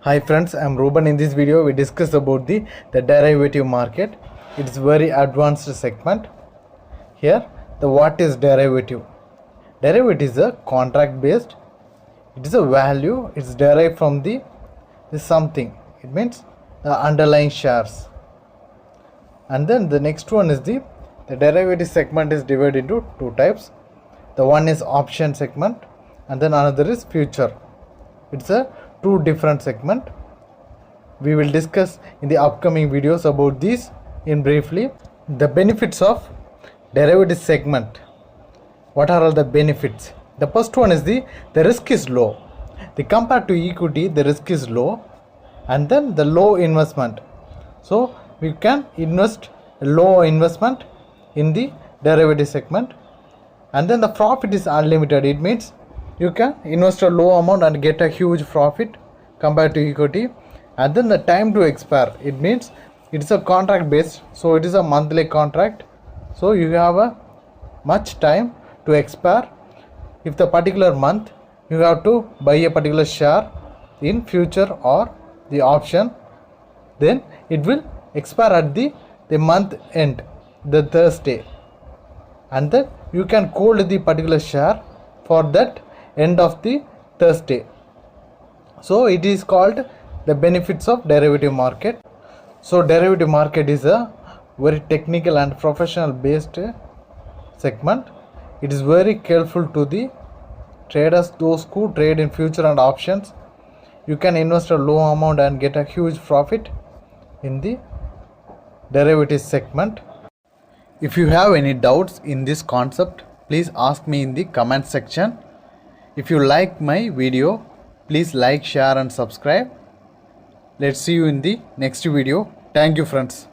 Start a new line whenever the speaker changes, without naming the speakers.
Hi friends, I'm Ruben. In this video, we discuss about the derivative market. It's very advanced segment. Here, the what is derivative? Derivative is a contract based. It is a value. It's derived from the something. It means the underlying shares. And then the next one is the derivative segment is divided into two types. The one is option segment, and then another is future. It's a two different segment. We will discuss in the upcoming videos about these in briefly. The benefits of derivative segment. What are all the benefits? The first one is the risk is low. The compared to equity, the risk is low, and then the low investment. So we can invest low investment in the derivative segment, and then the profit is unlimited. It means you can invest a low amount and get a huge profit compared to equity. And then the time to expire, it means it's a contract based, so it is a monthly contract, so you have a much time to expire. If the particular month you have to buy a particular share in future or the option, then it will expire at the month end, the Thursday, and then you can hold the particular share for that end of the Thursday. So it is called the benefits of derivative market. So derivative market is a very technical and professional based segment. It is very careful to the traders, those who trade in future and options. You can invest a low amount and get a huge profit in the derivative segment. If you have any doubts in this concept, please ask me in the comment section. If you like my video, please like, share and subscribe. Let's see you in the next video. Thank you friends.